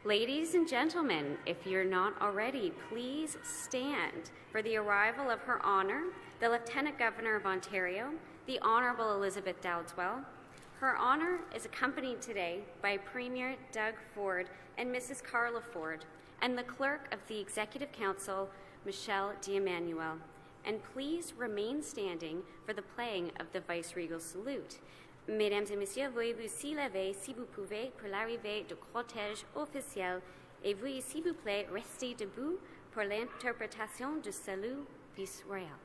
Ladies and gentlemen, if you're not already, please stand for the arrival of Her Honour, the Lieutenant Governor of Ontario, the Honourable Elizabeth Dowdeswell. Her Honour is accompanied today by Premier Doug Ford and Mrs. Carla Ford, and the Clerk of the Executive Council, Michelle D'Emmanuel. And please remain standing for the playing of the Vice-Regal Salute. Mesdames et messieurs, veuillez vous s'y lever si vous pouvez pour l'arrivée du cortège officiel et veuillez s'il vous plaît rester debout pour l'interprétation du salut vice-royal.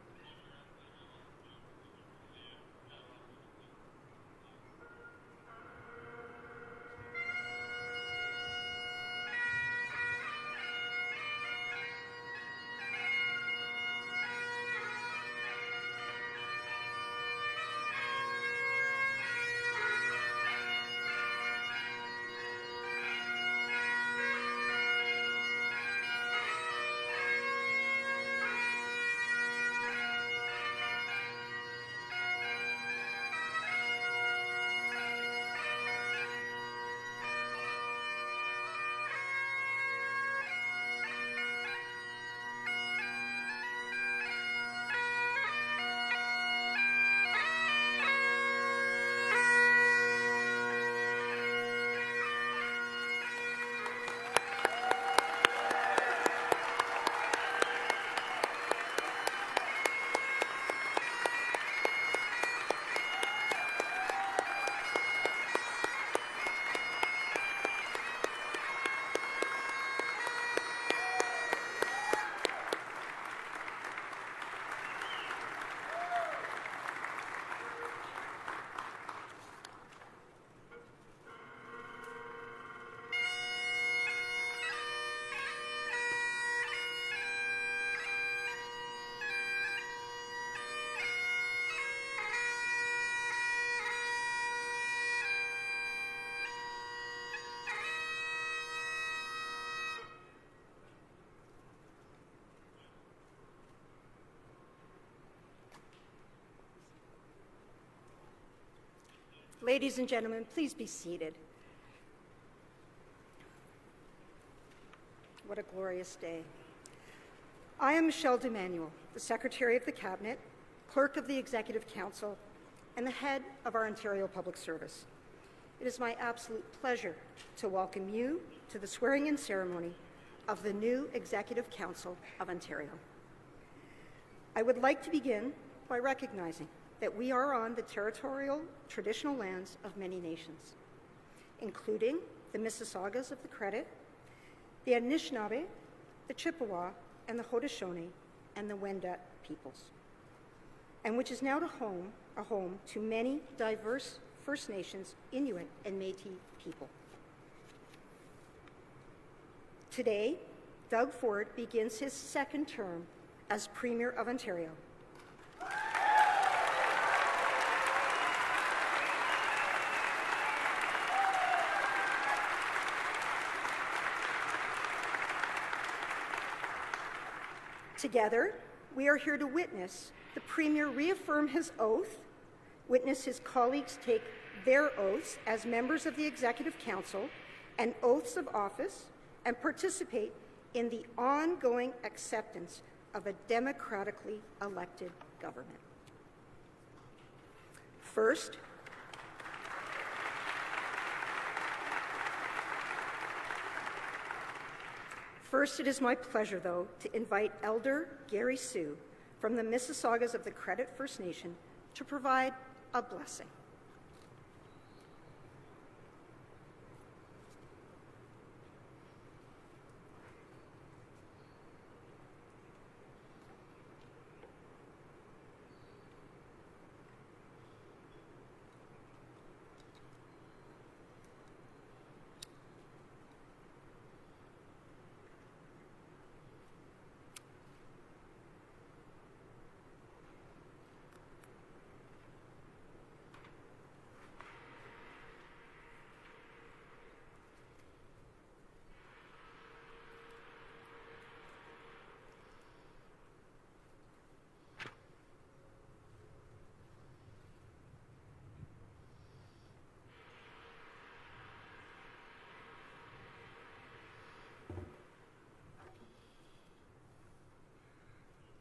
Ladies and gentlemen, please be seated. What a glorious day. I am Michelle D'Emmanuel, the Secretary of the Cabinet, Clerk of the Executive Council, and the head of our Ontario Public Service. It is my absolute pleasure to welcome you to the swearing-in ceremony of the new Executive Council of Ontario. I would like to begin by recognizing that we are on the territorial traditional lands of many nations, including the Mississaugas of the Credit, the Anishinaabe, the Chippewa, and the Haudenosaunee, and the Wendat peoples, and which is now a home to many diverse First Nations, Inuit, and Métis people. Today, Doug Ford begins his second term as Premier of Ontario. Together, we are here to witness the Premier reaffirm his oath, witness his colleagues take their oaths as members of the Executive Council and oaths of office, and participate in the ongoing acceptance of a democratically elected government. First, it is my pleasure, though, to invite Elder Gary Sue from the Mississaugas of the Credit First Nation to provide a blessing.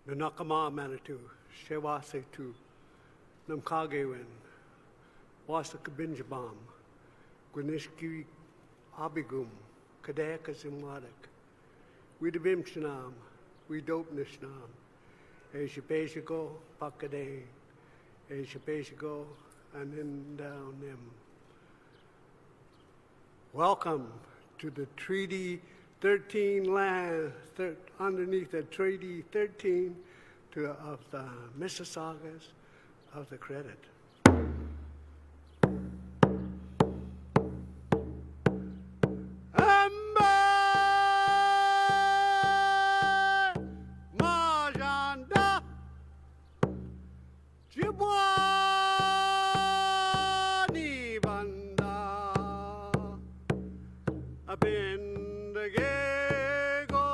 Minakama Manitou, Shewase tu, Namkagewin, Wasaka Binjabam, Gwanishki Abigum, Kadeka Zimwadak, Widabim Shanam, Widop Nishnam, Asia Basico, Pakade, Asia Basico, and then down them. Welcome to the Treaty 13 land, underneath the Treaty 13 of the Mississaugas of the Credit. Majanda Jibwani Banda Abindagego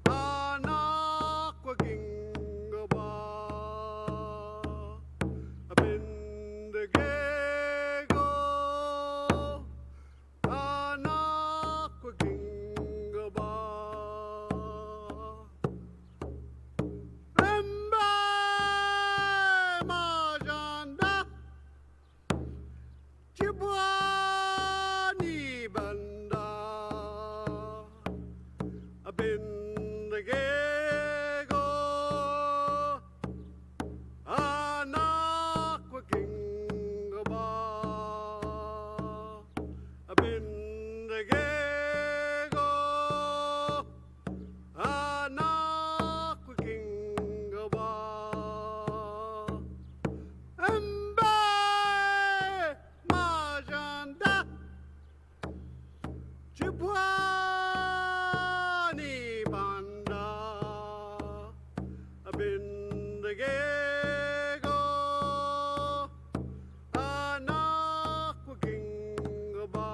Anaquagingaba Abindagego Anaquagingaba Remba Majanda Jibwani Banda Abindagego Anaquagingaba Abindagego Anaquagingaba Embe Majanda Jibwani Banda Abindagego Anaquagingaba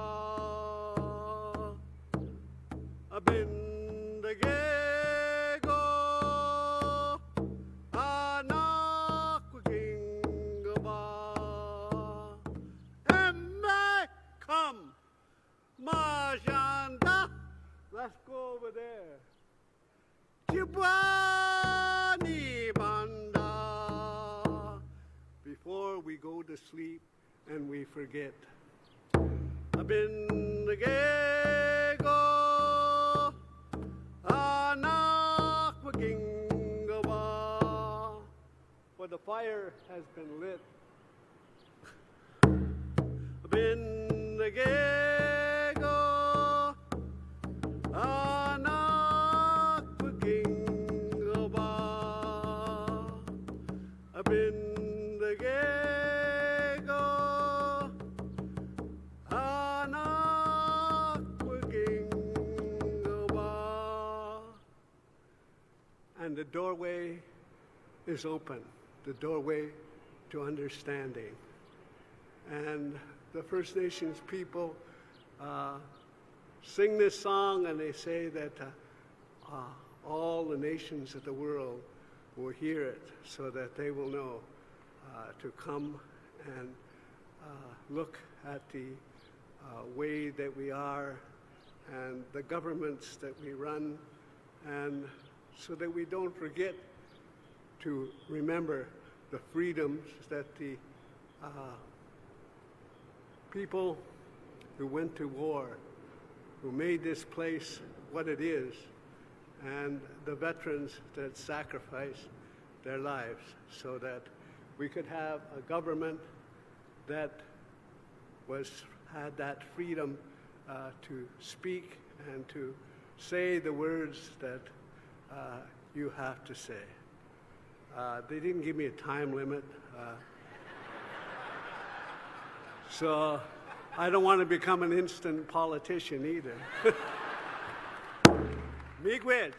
Abindagego Anaquagingaba Embe come Majanda. Let's go over there. Jibwani Banda. Before we go to sleep and we forget. Abindagego Anaquagingaba. For the fire has been lit. Abindagego Anaquagingaba Abindagego Anaquagingaba. And the doorway is open, the doorway to understanding. And the First Nations people sing this song, and they say that all the nations of the world will hear it, so that they will know to come and look at the way that we are and the governments that we run, and so that we don't forget to remember the freedoms that the people who went to war, who made this place what it is, and the veterans that sacrificed their lives so that we could have a government that had that freedom to speak and to say the words that you have to say. They didn't give me a time limit. So I don't want to become an instant politician either. Miigwech.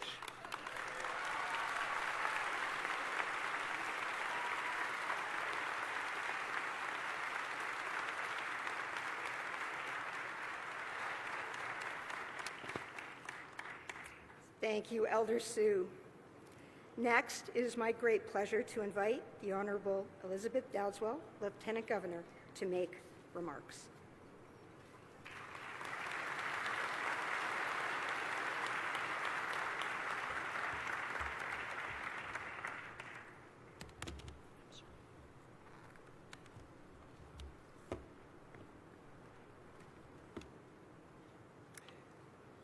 Thank you, Elder Sue. Next, it is my great pleasure to invite the Honorable Elizabeth Dowdeswell, Lieutenant Governor, to make remarks.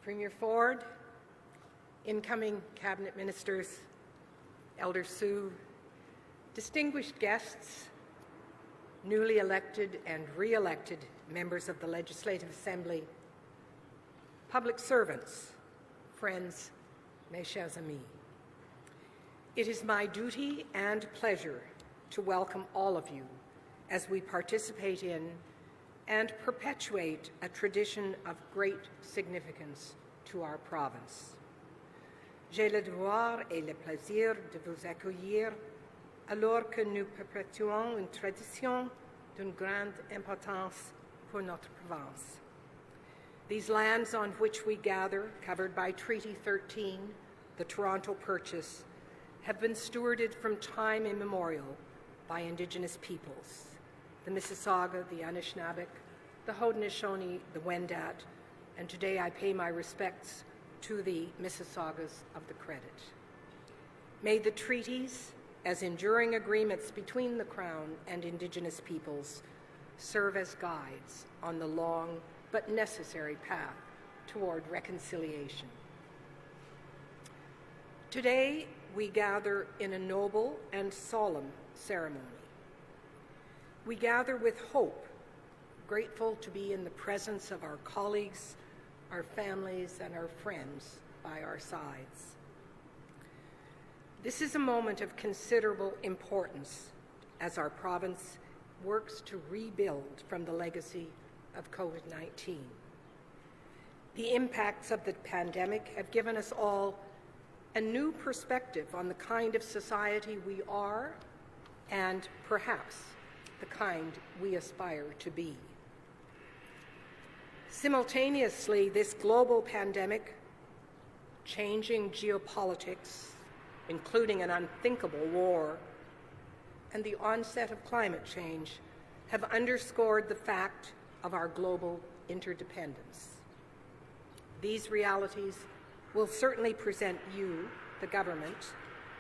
Premier Ford, incoming cabinet ministers, Elder Sue, distinguished guests, newly elected and re-elected members of the Legislative Assembly, public servants, friends, mes chers amis. It is my duty and pleasure to welcome all of you as we participate in and perpetuate a tradition of great significance to our province. J'ai le devoir et le plaisir de vous accueillir alors que nous perpétuons une tradition d'une grande importance pour notre province. These lands on which we gather, covered by Treaty 13, the Toronto Purchase, have been stewarded from time immemorial by Indigenous peoples, the Mississauga, the Anishinaabe, the Haudenosaunee, the Wendat, and today I pay my respects to the Mississaugas of the Credit. May the treaties, as enduring agreements between the Crown and Indigenous peoples, serve as guides on the long but necessary path toward reconciliation. Today, we gather in a noble and solemn ceremony. We gather with hope, grateful to be in the presence of our colleagues, our families, and our friends by our sides. This is a moment of considerable importance as our province works to rebuild from the legacy of COVID-19. The impacts of the pandemic have given us all a new perspective on the kind of society we are and perhaps the kind we aspire to be. Simultaneously, this global pandemic, changing geopolitics, including an unthinkable war, and the onset of climate change have underscored the fact of our global interdependence. These realities will certainly present you, the government,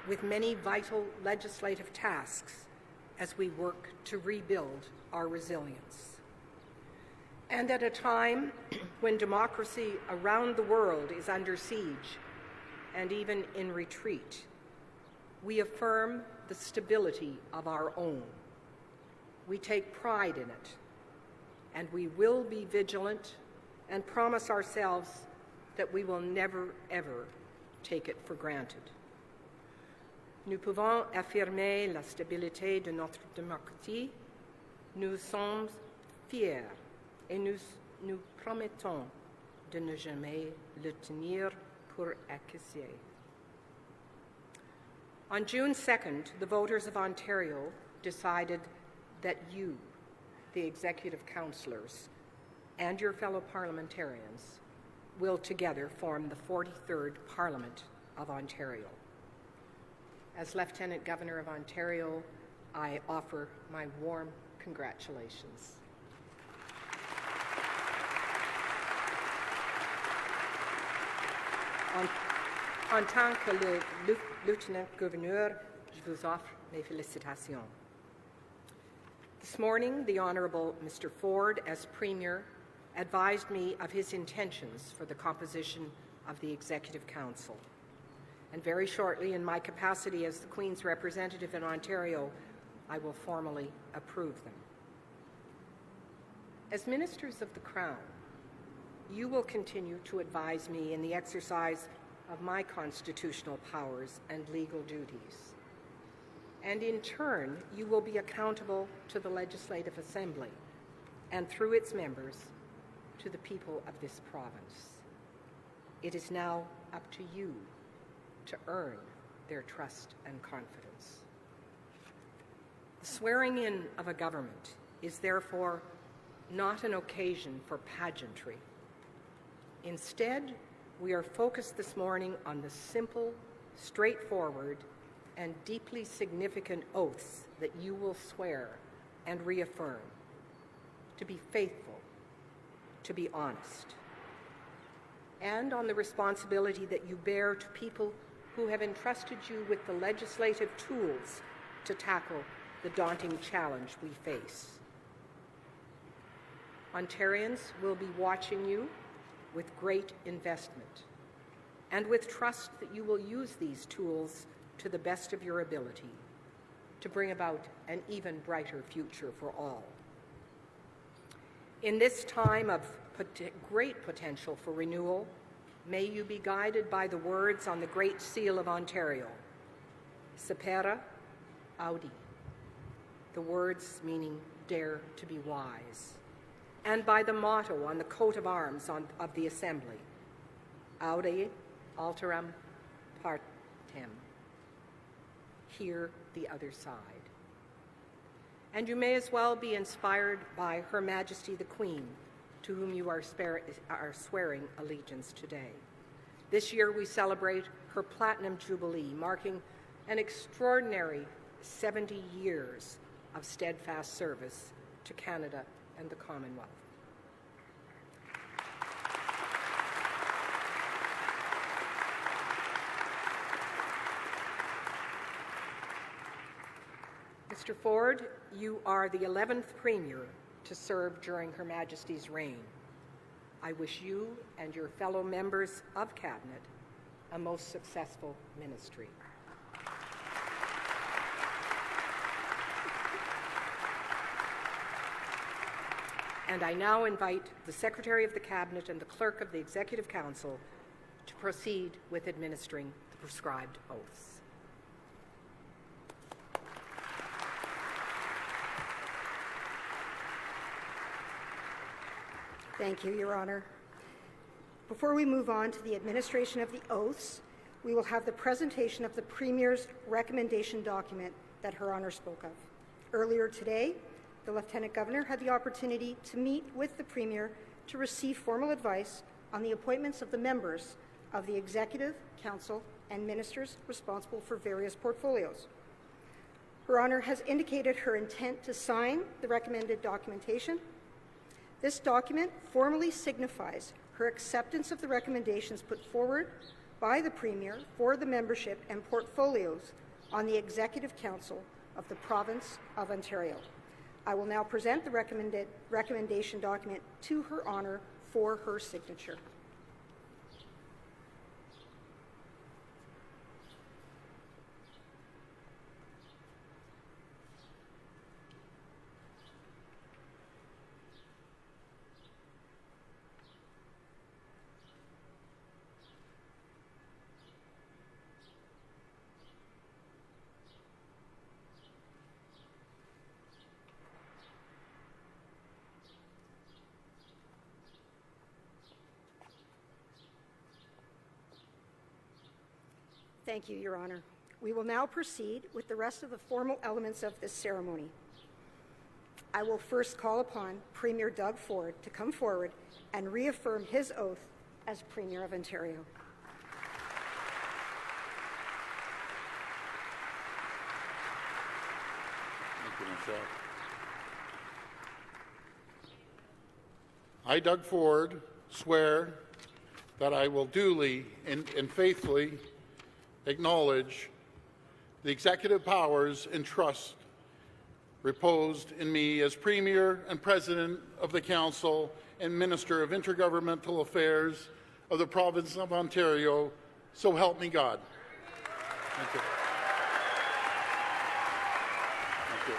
with many vital legislative tasks as we work to rebuild our resilience. And at a time when democracy around the world is under siege and even in retreat, we affirm the stability of our own. We take pride in it, and we will be vigilant and promise ourselves that we will never, ever take it for granted. Nous pouvons affirmer la stabilité de notre démocratie. Nous sommes fiers et nous promettons de ne jamais le tenir pour acquis. On June 2nd, the voters of Ontario decided that you, the executive councillors, and your fellow parliamentarians will together form the 43rd Parliament of Ontario. As Lieutenant Governor of Ontario, I offer my warm congratulations. En tant que le lieutenant-gouverneur, je vous offre mes félicitations. This morning, the Honourable Mr. Ford, as Premier, advised me of his intentions for the composition of the Executive Council. And very shortly, in my capacity as the Queen's representative in Ontario, I will formally approve them. As Ministers of the Crown, you will continue to advise me in the exercise of my constitutional powers and legal duties. And in turn, you will be accountable to the Legislative Assembly and through its members to the people of this province. It is now up to you to earn their trust and confidence. The swearing in of a government is therefore not an occasion for pageantry. Instead, we are focused this morning on the simple, straightforward, and deeply significant oaths that you will swear and reaffirm: to be faithful, to be honest, and on the responsibility that you bear to people who have entrusted you with the legislative tools to tackle the daunting challenge we face. Ontarians will be watching you with great investment and with trust that you will use these tools to the best of your ability to bring about an even brighter future for all. In this time of great potential for renewal, may you be guided by the words on the Great Seal of Ontario, Sapere Audi, the words meaning dare to be wise, and by the motto on the coat of arms of the Assembly, Aude Alteram Partem, hear the other side. And you may as well be inspired by Her Majesty the Queen, to whom you are swearing allegiance today. This year we celebrate her Platinum Jubilee, marking an extraordinary 70 years of steadfast service to Canada and the Commonwealth. Mr. Ford, you are the 11th Premier to serve during Her Majesty's reign. I wish you and your fellow members of Cabinet a most successful ministry. And I now invite the Secretary of the Cabinet and the Clerk of the Executive Council to proceed with administering the prescribed oaths. Thank you, Your Honor. Before we move on to the administration of the oaths, we will have the presentation of the Premier's recommendation document that Her Honor spoke of. Earlier today, the Lieutenant Governor had the opportunity to meet with the Premier to receive formal advice on the appointments of the members of the Executive, Council, and ministers responsible for various portfolios. Her Honor has indicated her intent to sign the recommended documentation. This document formally signifies her acceptance of the recommendations put forward by the Premier for the membership and portfolios on the Executive Council of the Province of Ontario. I will now present the recommendation document to Her Honor for her signature. Thank you, Your Honor. We will now proceed with the rest of the formal elements of this ceremony. I will first call upon Premier Doug Ford to come forward and reaffirm his oath as Premier of Ontario. Thank you, Michelle. I, Doug Ford, swear that I will duly and faithfully acknowledge the executive powers and trust reposed in me as Premier and President of the Council and Minister of Intergovernmental Affairs of the Province of Ontario, so help me God. Thank you. Thank you.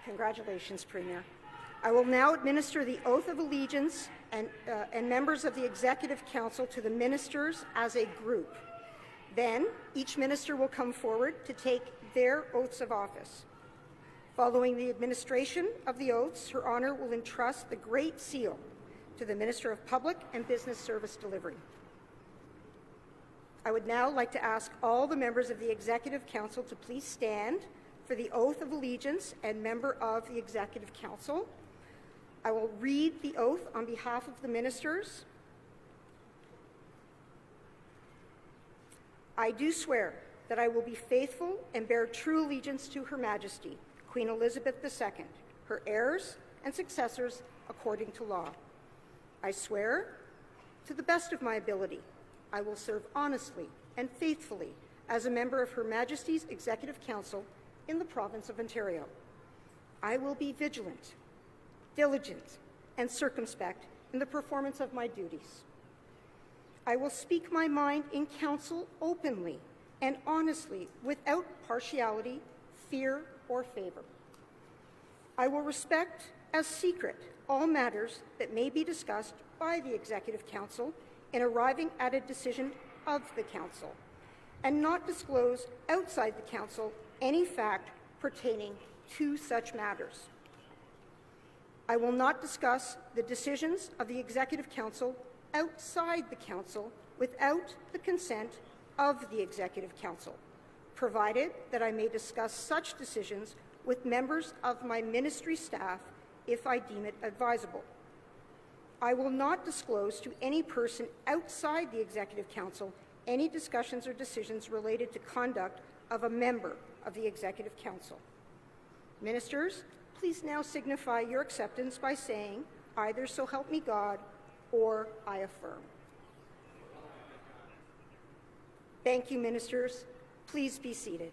Congratulations, Premier. I will now administer the oath of allegiance and members of the Executive Council to the ministers as a group. Then, each minister will come forward to take their oaths of office. Following the administration of the oaths, Her Honour will entrust the Great Seal to the Minister of Public and Business Service Delivery. I would now like to ask all the members of the Executive Council to please stand for the oath of allegiance and member of the Executive Council. I will read the oath on behalf of the ministers. I do swear that I will be faithful and bear true allegiance to Her Majesty, Queen Elizabeth II, her heirs and successors according to law. I swear, to the best of my ability, I will serve honestly and faithfully as a member of Her Majesty's Executive Council in the Province of Ontario. I will be vigilant, diligent, and circumspect in the performance of my duties. I will speak my mind in council openly and honestly without partiality, fear, or favor. I will respect as secret all matters that may be discussed by the Executive Council in arriving at a decision of the Council, and not disclose outside the Council any fact pertaining to such matters. I will not discuss the decisions of the Executive Council outside the Council without the consent of the Executive Council, provided that I may discuss such decisions with members of my ministry staff if I deem it advisable. I will not disclose to any person outside the Executive Council any discussions or decisions related to conduct of a member of the Executive Council. Ministers, please now signify your acceptance by saying either "So help me God" or "I affirm." Thank you, ministers. Please be seated.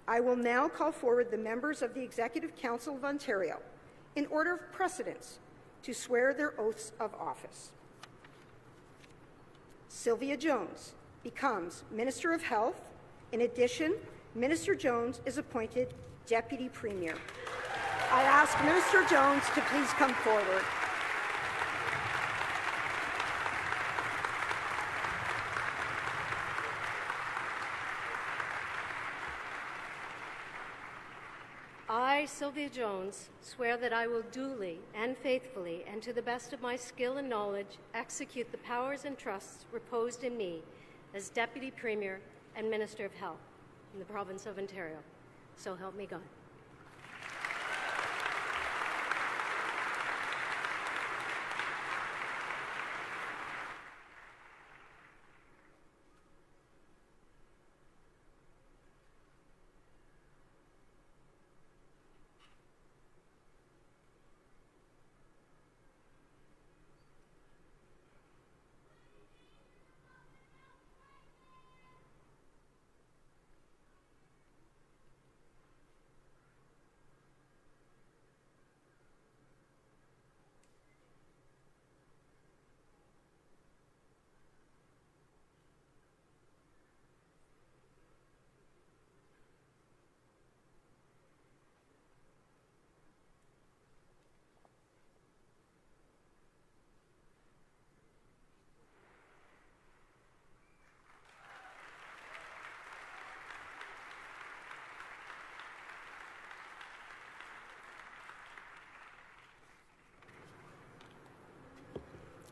I will now call forward the members of the Executive Council of Ontario in order of precedence to swear their oaths of office. Sylvia Jones becomes Minister of Health. In addition, Minister Jones is appointed Deputy Premier. I ask Minister Jones to please come forward. I, Sylvia Jones, swear that I will duly and faithfully and to the best of my skill and knowledge execute the powers and trusts reposed in me as Deputy Premier and Minister of Health in the Province of Ontario. So help me God.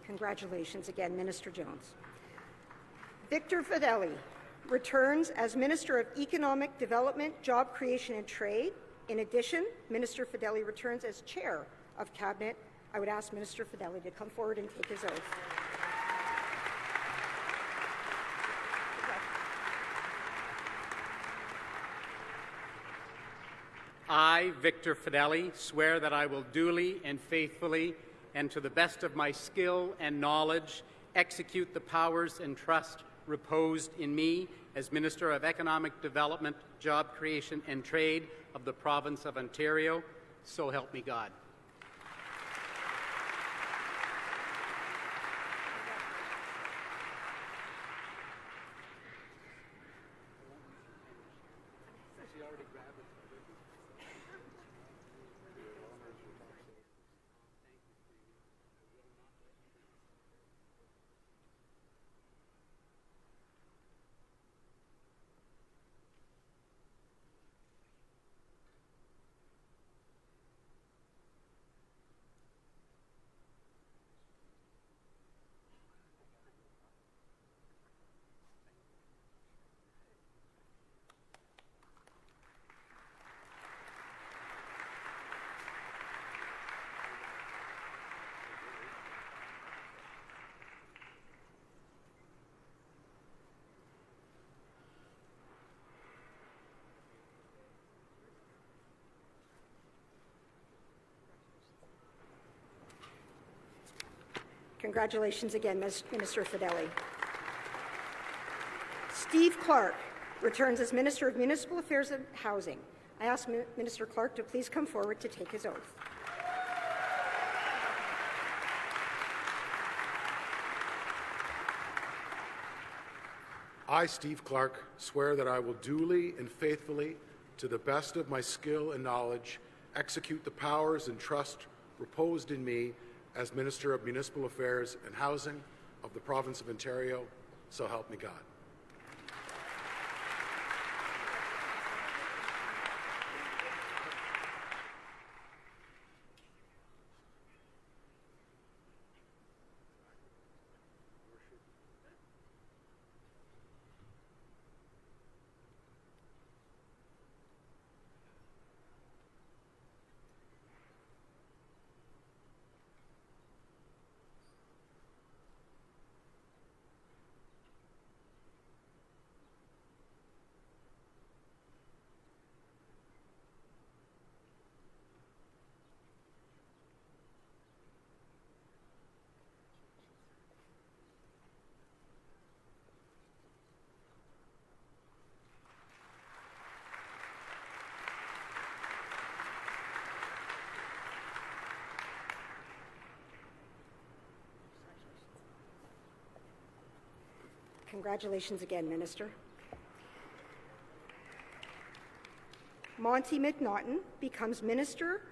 Congratulations again, Minister Jones. Victor Fedeli returns as Minister of Economic Development, Job Creation and Trade. In addition, Minister Fedeli returns as Chair of Cabinet. I would ask Minister Fedeli to come forward and take his oath. I, Victor Fedeli, swear that I will duly and faithfully and to the best of my skill and knowledge execute the powers and trust reposed in me as Minister of Economic Development, Job Creation and Trade of the Province of Ontario. So help me God. Congratulations again, Minister Fedeli. Steve Clark returns as Minister of Municipal Affairs and Housing. I ask Minister Clark to please come forward to take his oath. I, Steve Clark, swear that I will duly and faithfully, to the best of my skill and knowledge, execute the powers and trust reposed in me as Minister of Municipal Affairs and Housing of the Province of Ontario, so help me God. Congratulations again, Minister. Monty McNaughton becomes Minister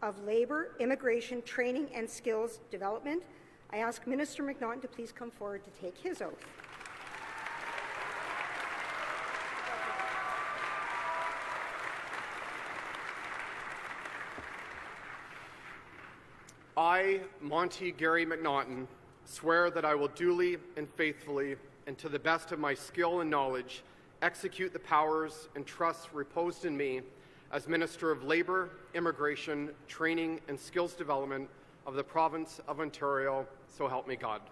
of Labour, Immigration, Training and Skills Development. I ask Minister McNaughton to please come forward to take his oath. I, Monty Gary McNaughton, swear that I will duly and faithfully, and to the best of my skill and knowledge, execute the powers and trusts reposed in me as Minister of Labour, Immigration, Training and Skills Development of the Province of Ontario, so help me God.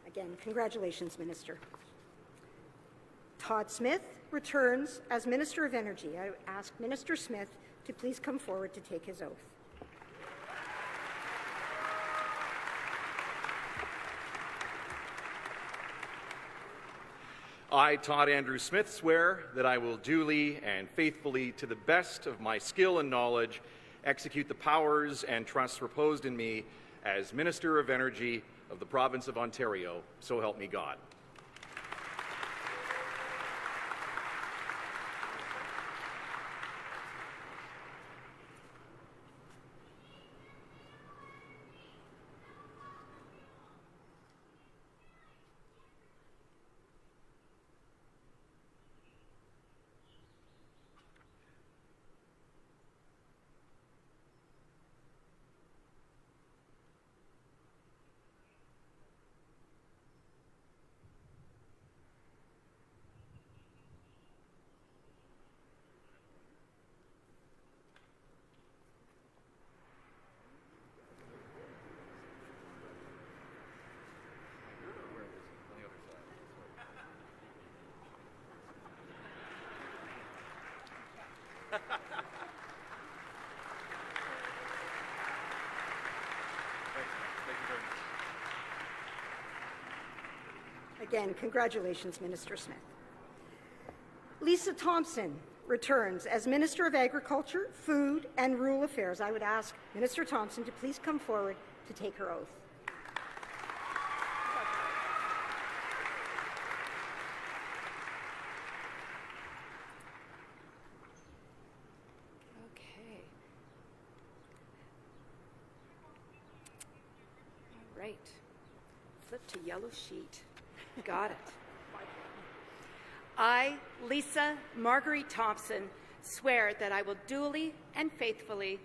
Again, congratulations, Minister. Todd Smith returns as Minister of Energy. I ask Minister Smith to please come forward to take his oath. I, Todd Andrew Smith, swear that I will duly and faithfully, to the best of my skill and knowledge, execute the powers and trusts reposed in me as Minister of Energy of the Province of Ontario, so help me God. Again, congratulations, Minister Smith. Lisa Thompson returns as Minister of Agriculture, Food and Rural Affairs. I would ask Minister Thompson to please come forward to take her oath. Okay. right. Flip to yellow sheet. Got it. I, Lisa Marguerite Thompson, swear that I will duly and faithfully,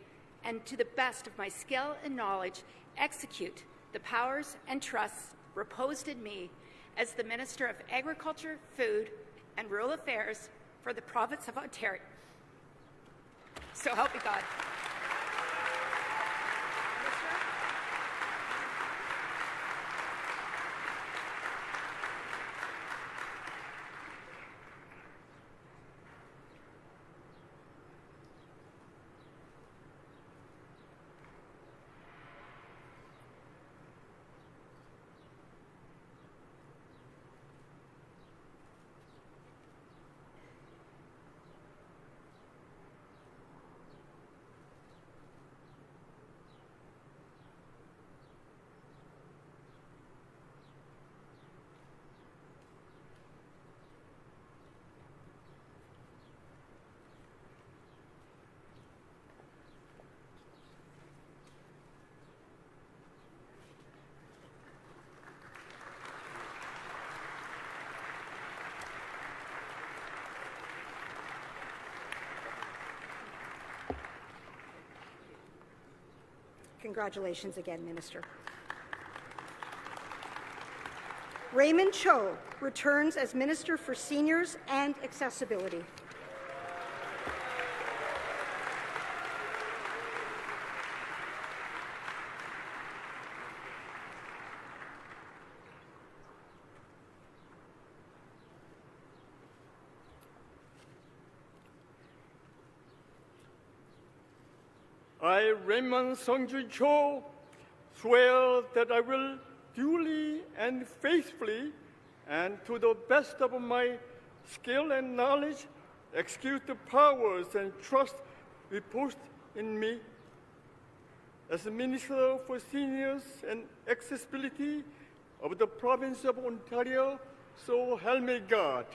and to the best of my skill and knowledge, execute the powers and trusts reposed in me as the Minister of Agriculture, Food, and Rural Affairs for the Province of Ontario. So help me God. Congratulations again, Minister. Raymond Cho returns as Minister for Seniors and Accessibility. I, Raymond Songjun Cho, swear that I will duly and faithfully, and to the best of my skill and knowledge, execute the powers and trust reposed in me as the Minister for Seniors and Accessibility of the Province of Ontario, so help me God.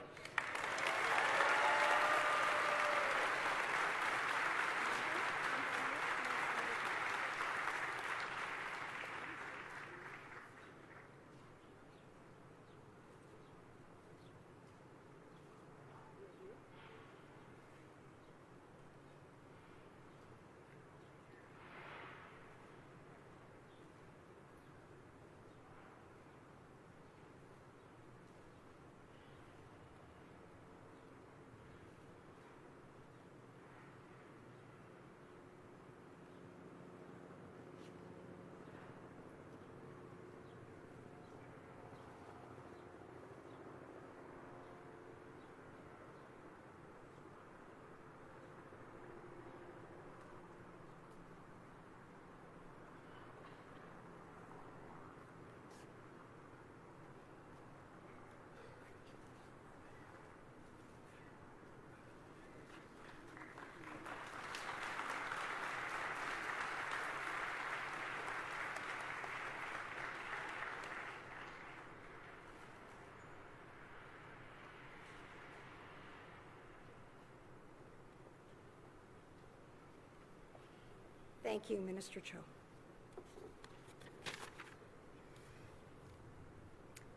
Thank you, Minister Cho.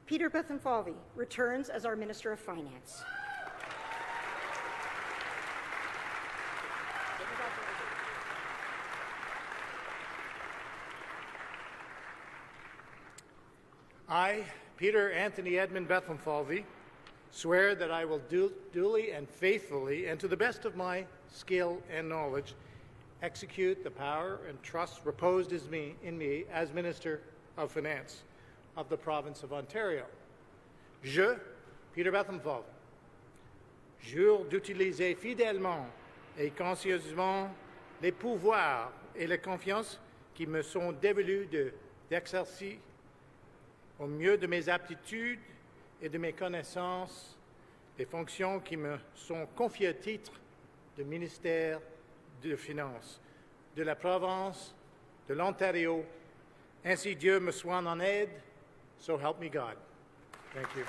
Peter Bethlenfalvy returns as our Minister of Finance. I, Peter Anthony Edmund Bethlenfalvy, swear that I will duly and faithfully, and to the best of my skill and knowledge, execute the power and trust reposed in me as Minister of Finance of the Province of Ontario. Je, Peter Bethlenfalvy, jure d'utiliser fidèlement et consciencieusement les pouvoirs et les confiances qui me sont dévolus d'exercer au mieux de mes aptitudes et de mes connaissances les fonctions qui me sont confiées au titre de ministère de Finances de la province de l'Ontario. Ainsi Dieu me soit en aide, so help me God. Thank you.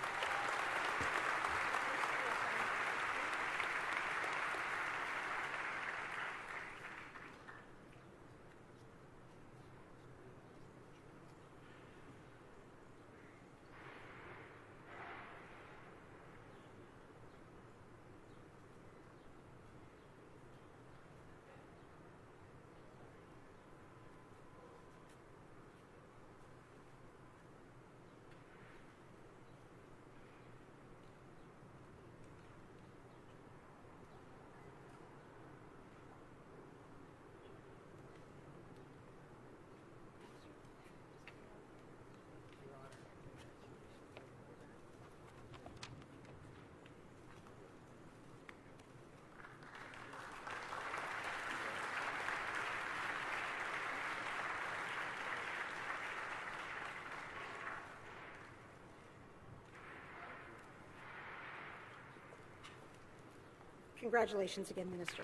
Congratulations again, Minister.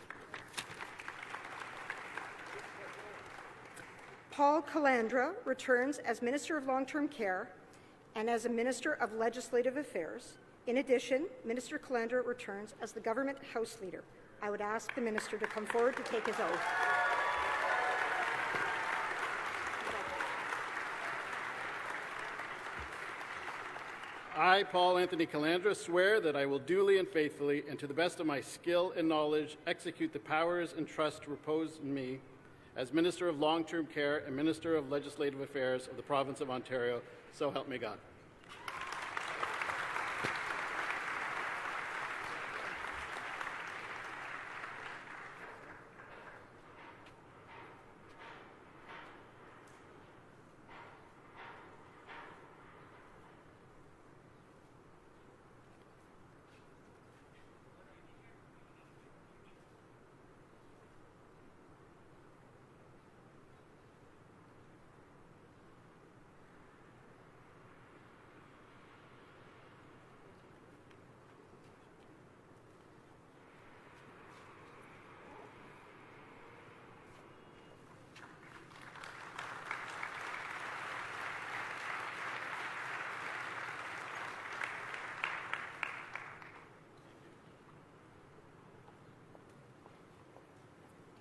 Paul Calandra returns as Minister of Long-Term Care and as a Minister of Legislative Affairs. In addition, Minister Calandra returns as the Government House Leader. I would ask the Minister to come forward to take his oath. I, Paul Anthony Calandra, swear that I will duly and faithfully, and to the best of my skill and knowledge, execute the powers and trust reposed in me as Minister of Long-Term Care and Minister of Legislative Affairs of the Province of Ontario, so help me God.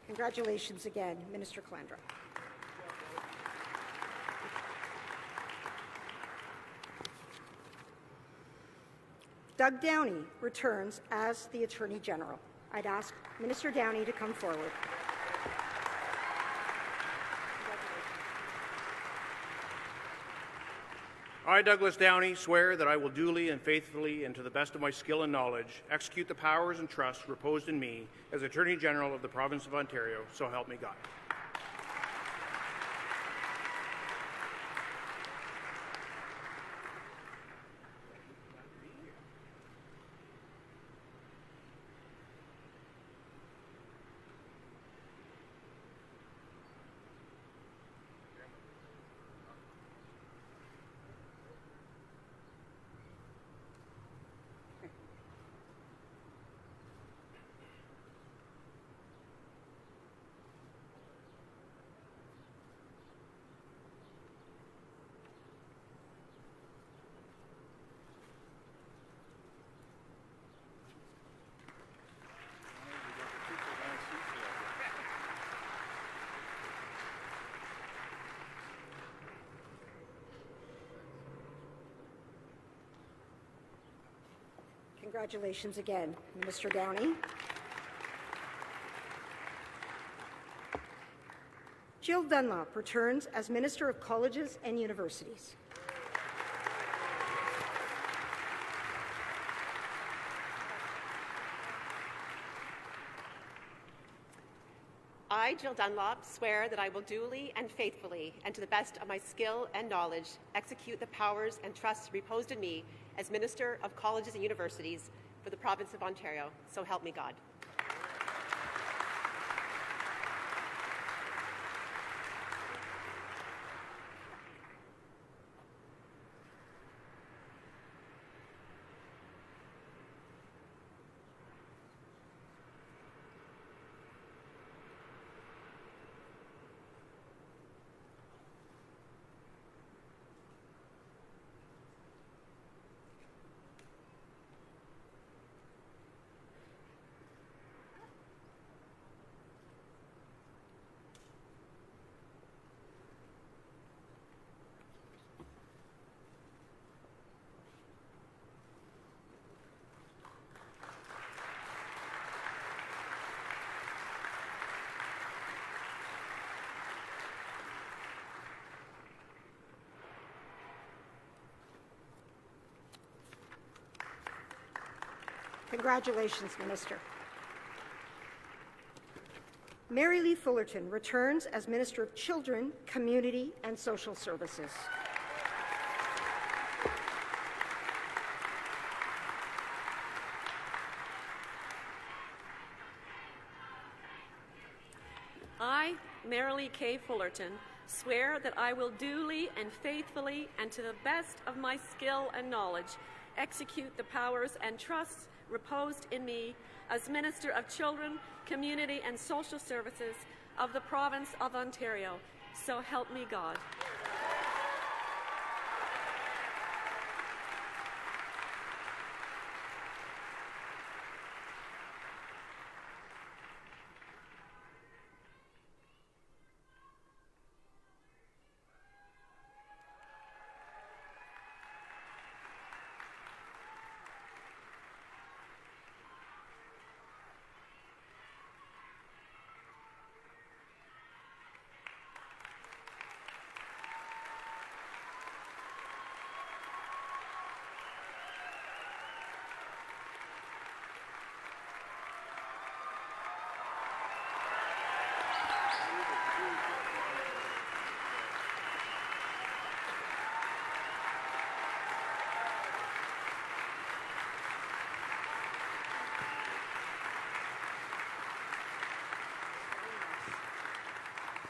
Congratulations again, Minister Calandra. Doug Downey returns as the Attorney General. I'd ask Minister Downey to come forward. I, Douglas Downey, swear that I will duly and faithfully, and to the best of my skill and knowledge, execute the powers and trusts reposed in me as Attorney General of the Province of Ontario, so help me God. Congratulations again, Minister Downey. Jill Dunlop returns as Minister of Colleges and Universities. I, Jill Dunlop, swear that I will duly and faithfully, and to the best of my skill and knowledge, execute the powers and trusts reposed in me as Minister of Colleges and Universities for the Province of Ontario. So help me God. Congratulations, Minister. Mary Lee Fullerton returns as Minister of Children, Community and Social Services. I, Marilee K. Fullerton, swear that I will duly and faithfully, and to the best of my skill and knowledge, execute the powers and trusts reposed in me as Minister of Children, Community and Social Services of the Province of Ontario. So help me God.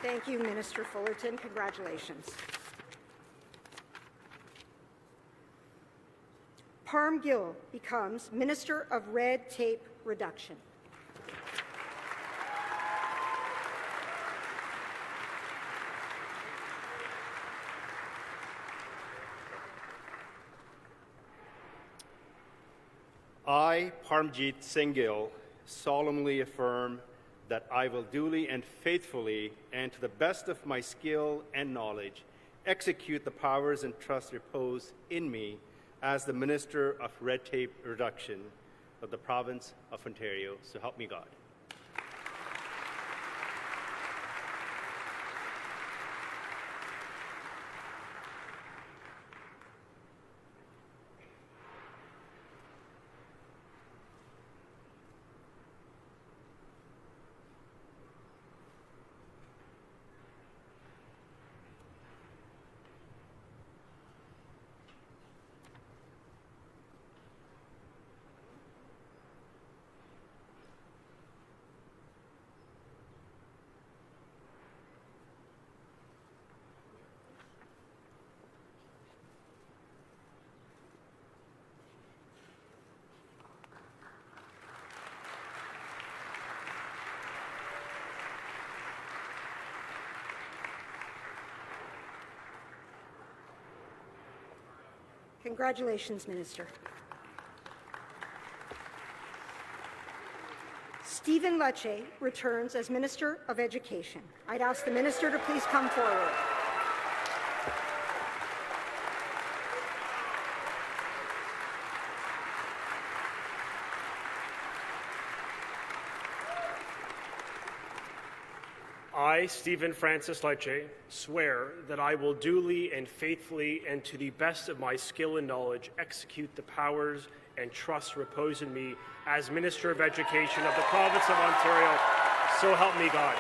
Thank you, Minister Fullerton. Congratulations. Parm Gill becomes Minister of Red Tape Reduction. I, Parmjit Singh Gill, solemnly affirm that I will duly and faithfully, and to the best of my skill and knowledge, execute the powers and trusts reposed in me as the Minister of Red Tape Reduction of the Province of Ontario. So help me God. Congratulations, Minister. Stephen Lecce returns as Minister of Education. I'd ask the Minister to please come forward. I, Stephen Francis Lecce, swear that I will duly and faithfully and to the best of my skill and knowledge execute the powers and trusts reposed in me as Minister of Education of the Province of Ontario. So help me God.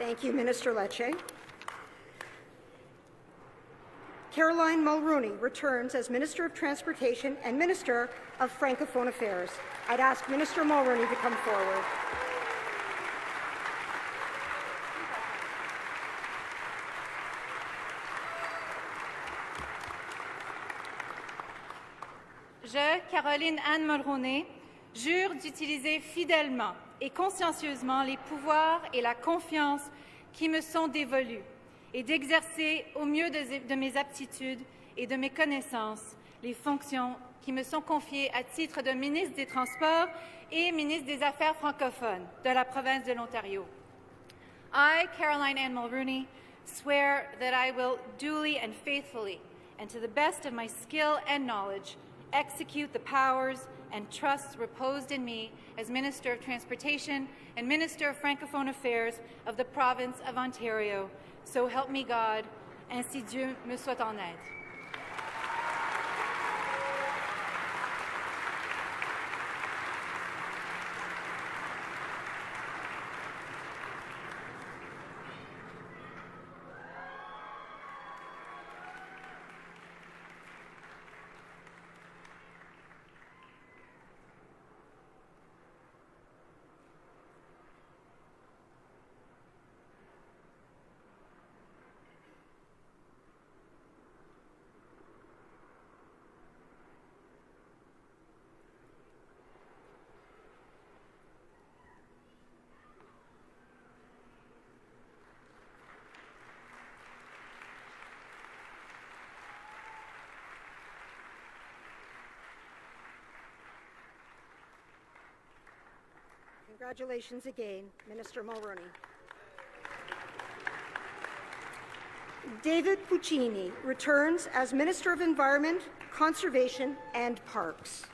Thank you, Minister Lecce. Caroline Mulrooney returns as Minister of Transportation and Minister of Francophone Affairs. I'd ask Minister Mulrooney to come forward. Je, Caroline Anne Mulroney, jure d'utiliser fidèlement et consciencieusement les pouvoirs et la confiance qui me sont dévolus et d'exercer au mieux de mes aptitudes et de mes connaissances les fonctions qui me sont confiées à titre de ministre des Transports et ministre des Affaires francophones de la province de l'Ontario. I, Caroline Ann Mulrooney, swear that I will duly and faithfully, and to the best of my skill and knowledge, execute the powers and trusts reposed in me as Minister of Transportation and Minister of Francophone Affairs of the Province of Ontario. So help me God, ainsi Dieu me soit en aide. Congratulations again, Minister Mulroney. David Puccini returns as Minister of Environment, Conservation and Parks.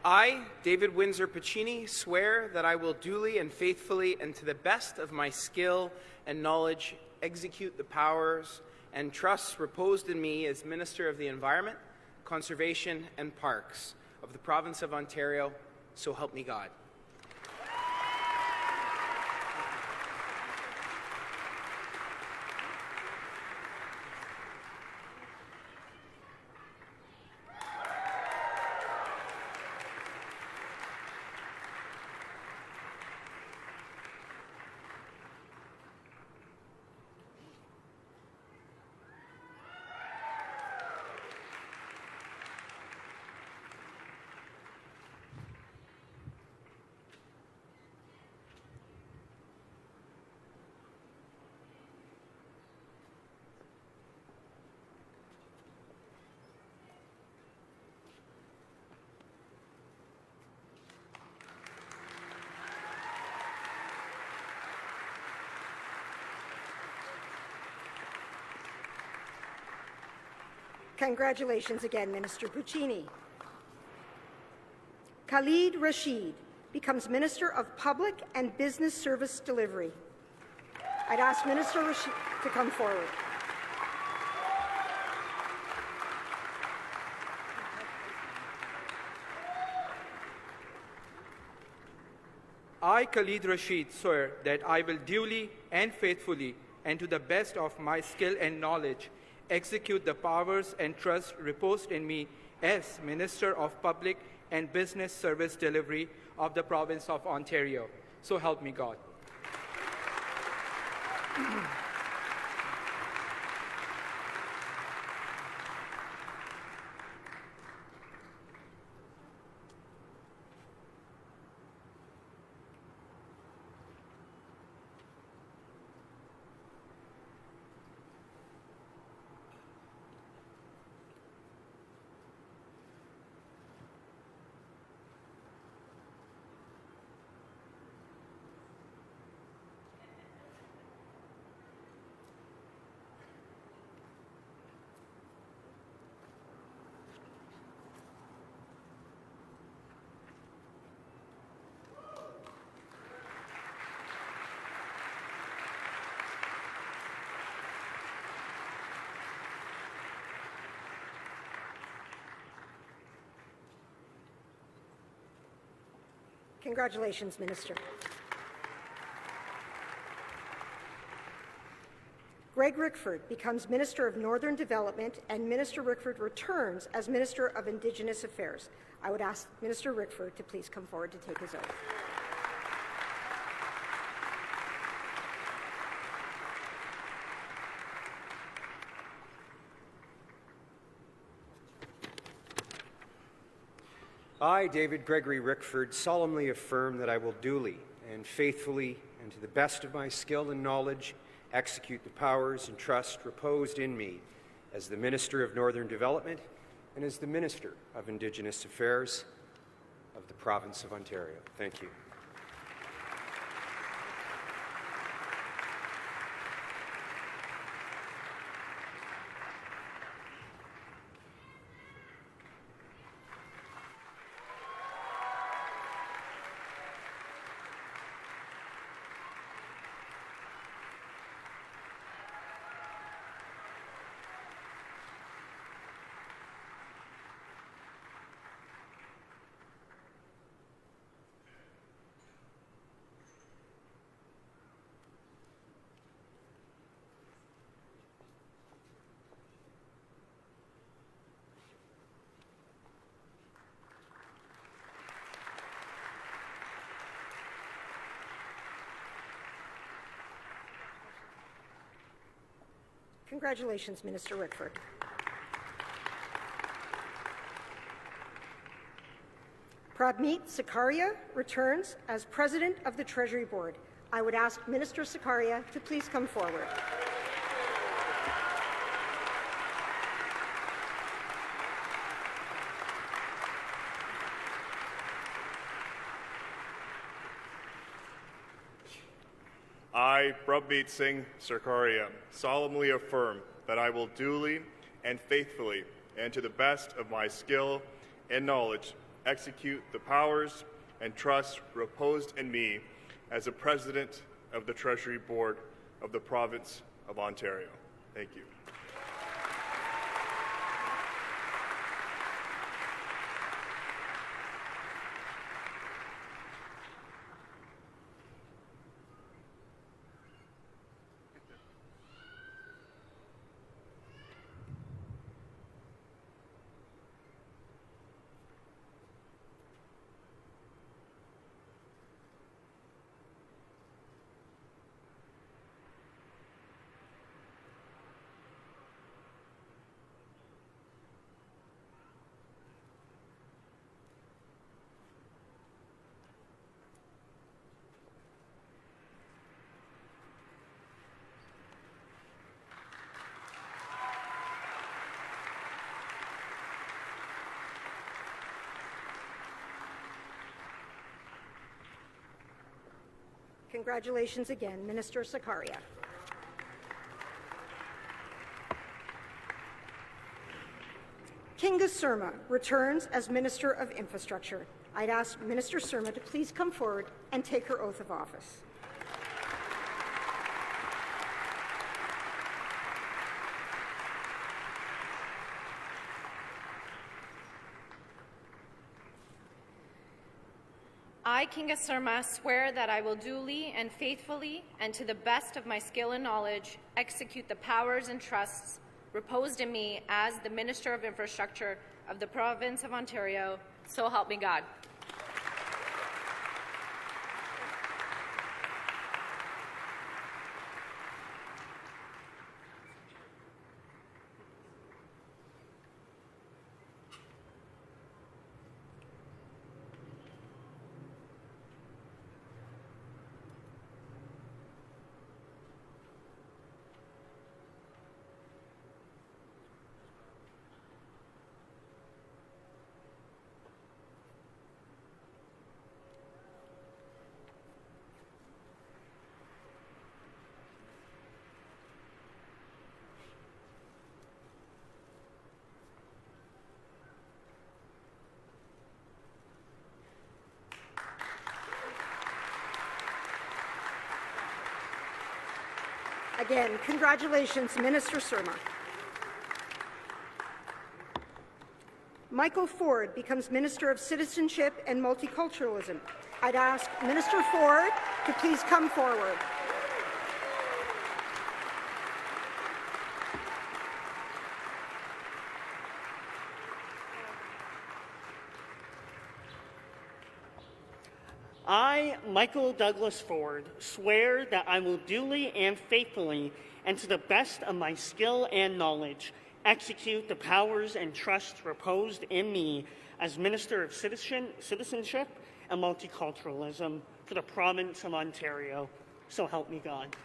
I, David Windsor Puccini, swear that I will duly and faithfully and to the best of my skill and knowledge execute the powers and trusts reposed in me as Minister of the Environment, Conservation and Parks of the Province of Ontario, so help me God. Congratulations again, Minister Puccini. Khalid Rashid becomes Minister of Public and Business Service Delivery. I'd ask Minister Rashid to come forward. I, Khalid Rashid, swear that I will duly and faithfully and to the best of my skill and knowledge execute the powers and trusts reposed in me as Minister of Public and Business Service Delivery of the Province of Ontario. So help me God. Congratulations, Minister. Greg Rickford becomes Minister of Northern Development, and Minister Rickford returns as Minister of Indigenous Affairs. I would ask Minister Rickford to please come forward to take his oath. I, David Gregory Rickford, solemnly affirm that I will duly and faithfully and to the best of my skill and knowledge execute the powers and trust reposed in me as the Minister of Northern Development and as the Minister of Indigenous Affairs of the Province of Ontario. Thank you. Congratulations, Minister Rickford. Prabmeet Sakaria returns as President of the Treasury Board. I would ask Minister Sakaria to please come forward. I, Prabmeet Singh Sarkaria, solemnly affirm that I will duly and faithfully, and to the best of my skill and knowledge, execute the powers and trusts reposed in me as the President of the Treasury Board of the Province of Ontario. Thank you. Congratulations again, Minister Sakaria. Kinga Surma returns as Minister of Infrastructure. I'd ask Minister Surma to please come forward and take her oath of office. I, Kinga Surma, swear that I will duly and faithfully, and to the best of my skill and knowledge, execute the powers and trusts reposed in me as the Minister of Infrastructure of the Province of Ontario. So help me God. Again, congratulations, Minister Surma. Michael Ford becomes Minister of Citizenship and Multiculturalism. I'd ask Minister Ford to please come forward. I, Michael Douglas Ford, swear that I will duly and faithfully, and to the best of my skill and knowledge, execute the powers and trusts reposed in me as Minister of Citizenship and Multiculturalism for the Province of Ontario. So help me God.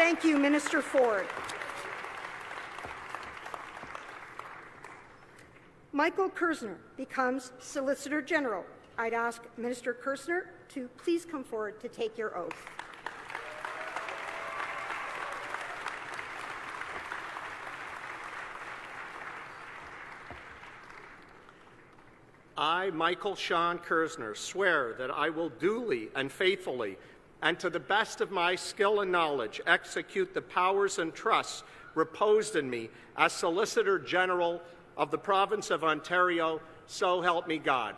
Thank you, Minister Ford. Michael Kersner becomes Solicitor General. I'd ask Minister Kersner to please come forward to take your oath. I, Michael Sean Kersner, swear that I will duly and faithfully and to the best of my skill and knowledge execute the powers and trusts reposed in me as Solicitor General of the Province of Ontario, so help me God.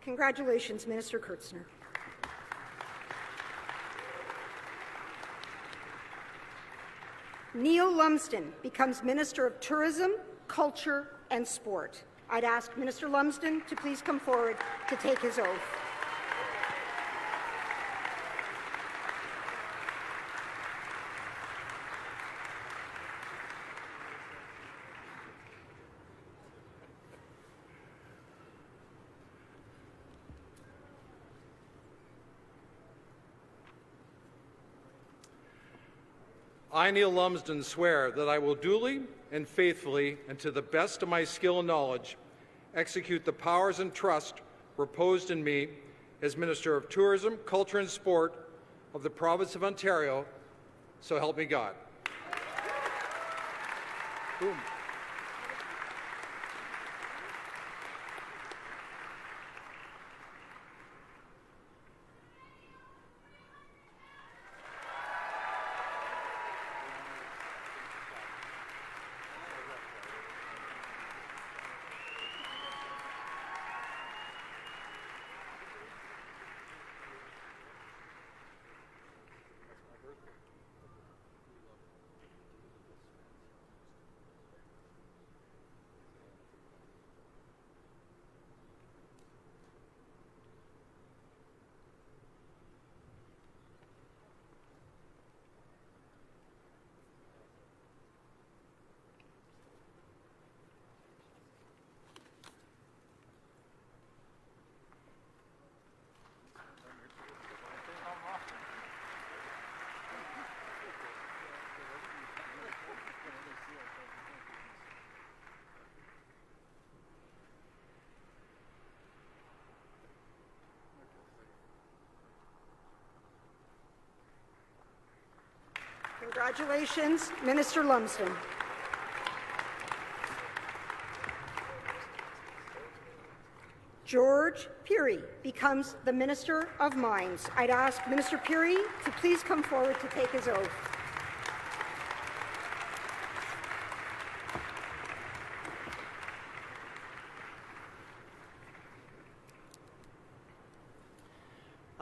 Congratulations, Minister Kersner. Neil Lumsden becomes Minister of Tourism, Culture and Sport. I'd ask Minister Lumsden to please come forward to take his oath. I, Neil Lumsden, swear that I will duly and faithfully and to the best of my skill and knowledge execute the powers and trust reposed in me as Minister of Tourism, Culture and Sport of the Province of Ontario, so help me God. Boom. Congratulations, Minister Lumsden. George Pirie becomes the Minister of Mines. I'd ask Minister Pirie to please come forward to take his oath.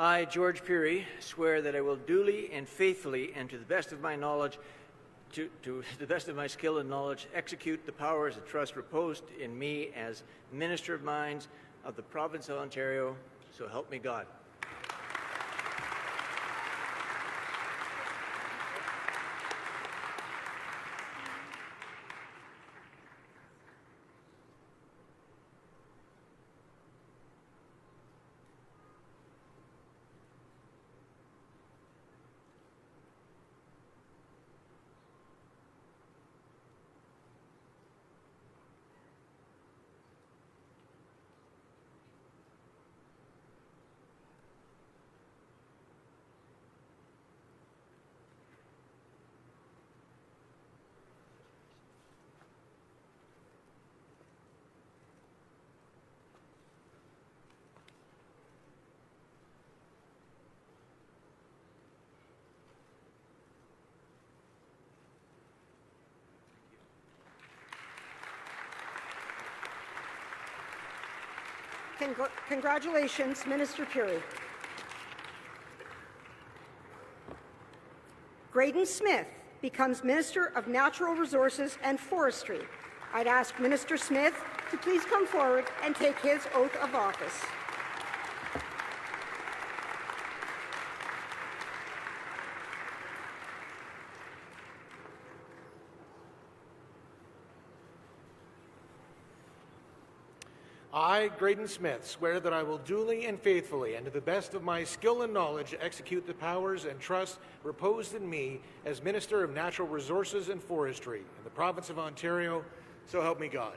I, George Pirie, swear that I will duly and faithfully and to the best of my knowledge, to the best of my skill and knowledge, execute the powers and trust reposed in me as Minister of Mines of the Province of Ontario, so help me God. Congratulations, Minister Pirie. Graydon Smith becomes Minister of Natural Resources and Forestry. I'd ask Minister Smith to please come forward and take his oath of office. I, Graydon Smith, swear that I will duly and faithfully and to the best of my skill and knowledge execute the powers and trusts reposed in me as Minister of Natural Resources and Forestry in the Province of Ontario, so help me God.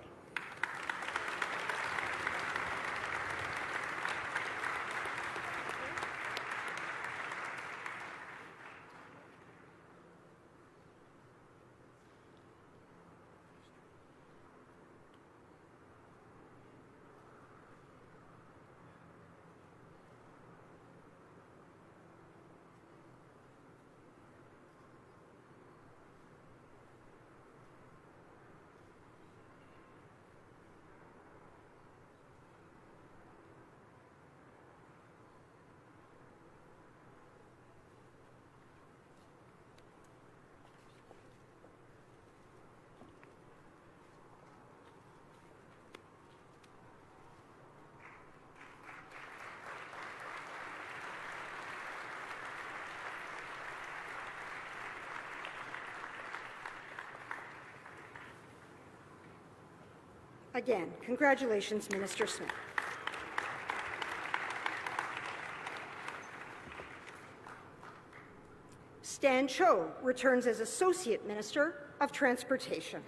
Again, congratulations, Minister Smith. Stan Cho returns as Associate Minister of Transportation.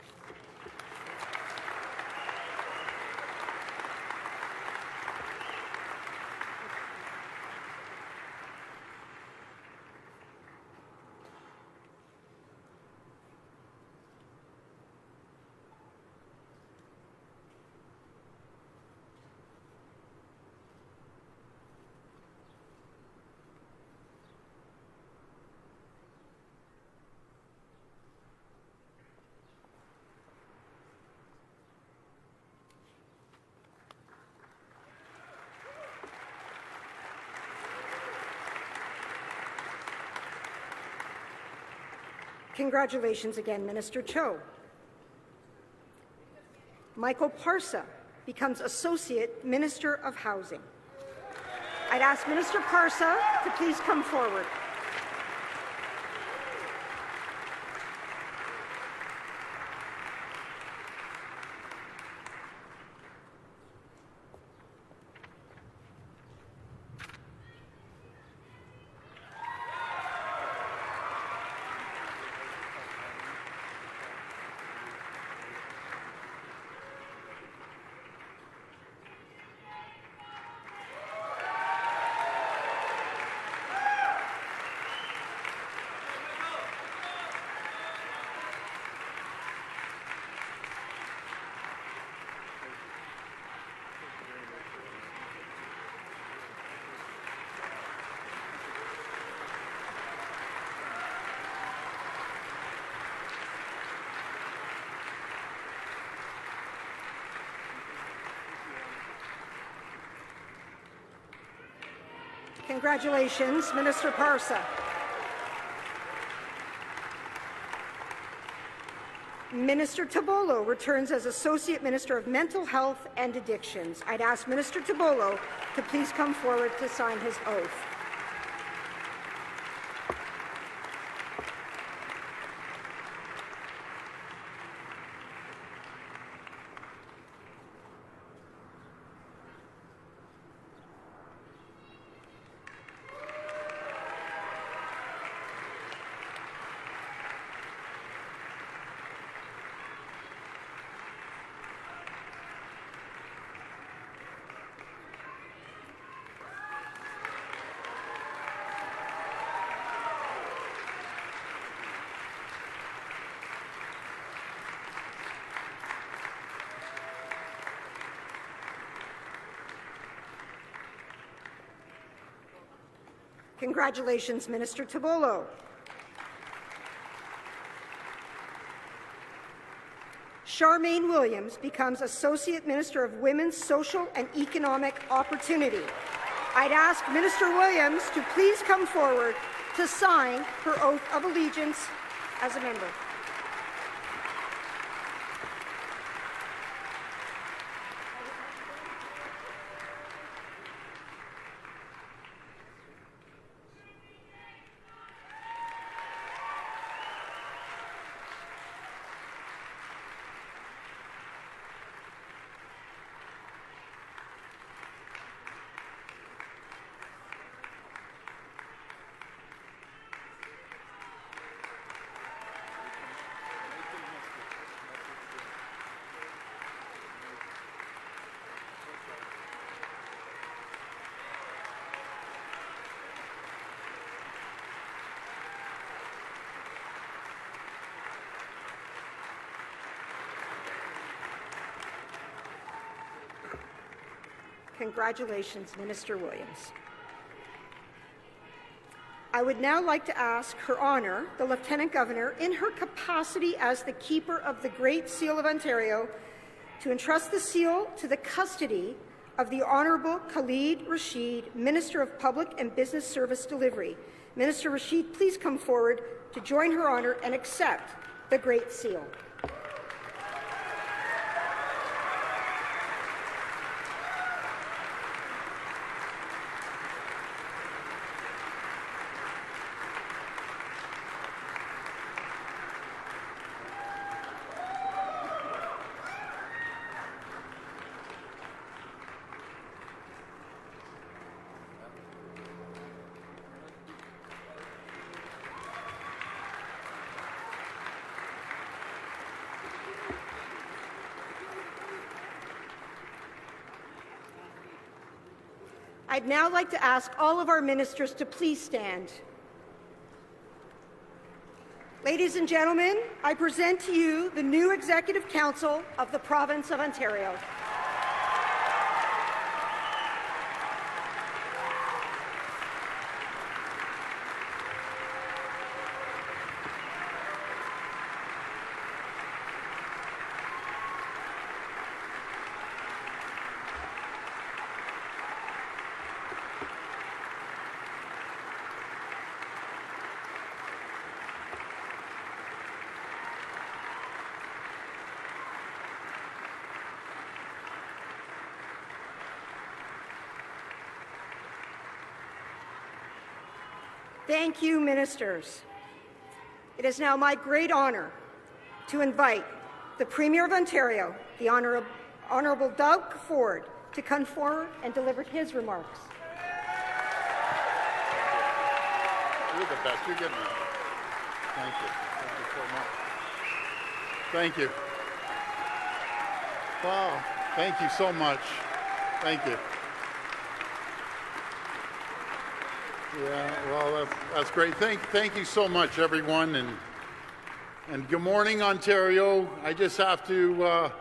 Congratulations again, Minister Cho. Michael Parsa becomes Associate Minister of Housing. I'd ask Minister Parsa to please come forward. Congratulations, Minister Parsa. Minister Tabolo returns as Associate Minister of Mental Health and Addictions. I'd ask Minister Tabolo to please come forward to sign his oath. Congratulations, Minister Tabolo. Charmaine Williams becomes Associate Minister of Women's Social and Economic Opportunity. I'd ask Minister Williams to please come forward to sign her oath of allegiance as a member. Congratulations, Minister Williams. I would now like to ask Her Honour, the Lieutenant Governor, in her capacity as the Keeper of the Great Seal of Ontario, to entrust the seal to the custody of the Honourable Khalid Rashid, Minister of Public and Business Service Delivery. Minister Rashid, please come forward to join Her Honour and accept the Great Seal. I'd now like to ask all of our ministers to please stand. Ladies and gentlemen, I present to you the new Executive Council of the Province of Ontario. Thank you, ministers. It is now my great honour to invite the Premier of Ontario, the Honourable Doug Ford, to come forward and deliver his remarks. You're the best. You're good. Thank you. Thank you so much. Thank you. Wow. Thank you so much. Thank you. Yeah, well, that's great. Thank you so much, everyone, and good morning, Ontario. I just have to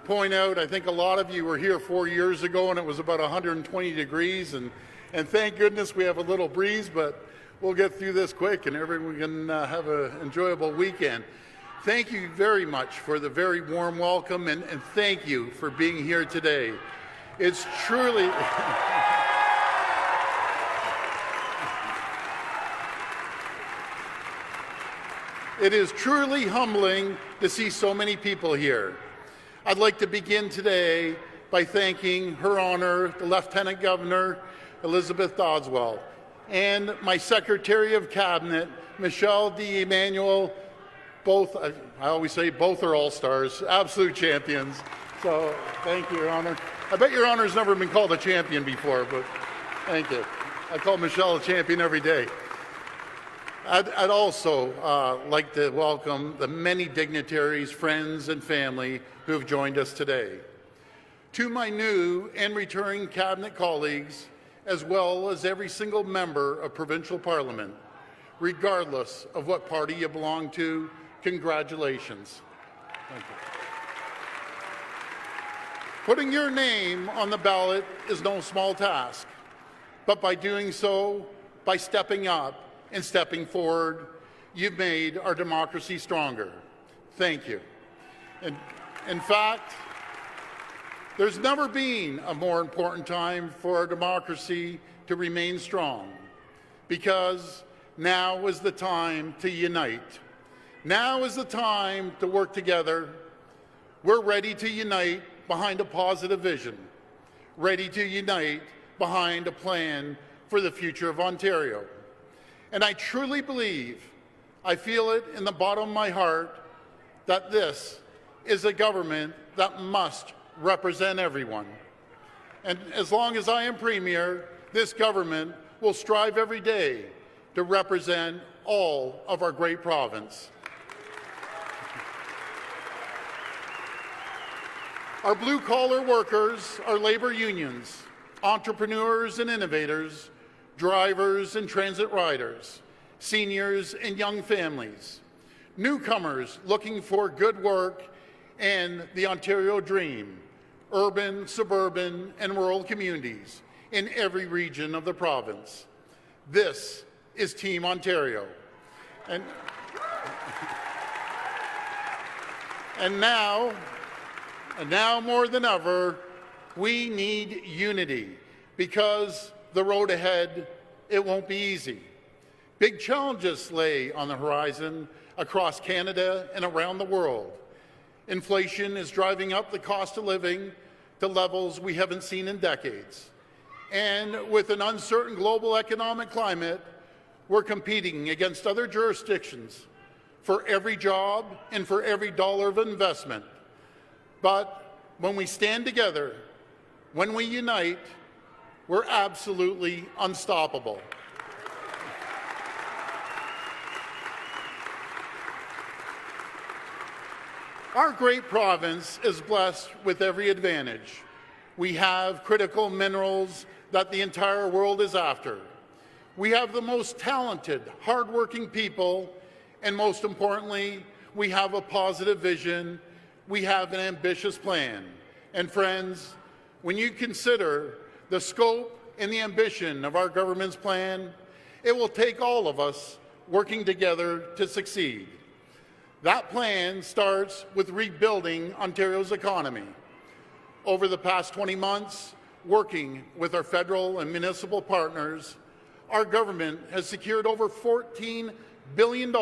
point out, I think a lot of you were here 4 years ago, and it was about 120 degrees, and thank goodness we have a little breeze, but we'll get through this quick, and everyone can have an enjoyable weekend. Thank you very much for the very warm welcome, and thank you for being here today. It's truly... It is truly humbling to see so many people here. I'd like to begin today by thanking Her Honor, the Lieutenant Governor, Elizabeth Doddswell, and my Secretary of Cabinet, Michelle D'Emmanuel. Both, I always say both are all-stars, absolute champions. So thank you, Your Honor. I bet Your Honor's never been called a champion before, but thank you. I call Michelle a champion every day. I'd also like to welcome the many dignitaries, friends, and family who have joined us today. To my new and returning Cabinet colleagues, as well as every single member of Provincial Parliament, regardless of what party you belong to, congratulations. Thank you. Putting your name on the ballot is no small task, but by doing so, by stepping up and stepping forward, you've made our democracy stronger. Thank you. And in fact, there's never been a more important time for our democracy to remain strong, because now is the time to unite. Now is the time to work together. We're ready to unite behind a positive vision, ready to unite behind a plan for the future of Ontario. And I truly believe, I feel it in the bottom of my heart, that this is a government that must represent everyone. And as long as I am Premier, this government will strive every day to represent all of our great province. Our blue-collar workers, our labor unions, entrepreneurs and innovators, drivers and transit riders, seniors and young families, newcomers looking for good work and the Ontario dream, urban, suburban, and rural communities in every region of the province. This is Team Ontario. And now more than ever, we need unity, because the road ahead, it won't be easy. Big challenges lay on the horizon across Canada and around the world. Inflation is driving up the cost of living to levels we haven't seen in decades. And with an uncertain global economic climate, we're competing against other jurisdictions for every job and for every dollar of investment. But when we stand together, when we unite, we're absolutely unstoppable. Our great province is blessed with every advantage. We have critical minerals that the entire world is after. We have the most talented, hardworking people, and most importantly, we have a positive vision. We have an ambitious plan. And friends, when you consider the scope and the ambition of our government's plan, it will take all of us working together to succeed. That plan starts with rebuilding Ontario's economy. Over the past 20 months, working with our federal and municipal partners, our government has secured over $14 billion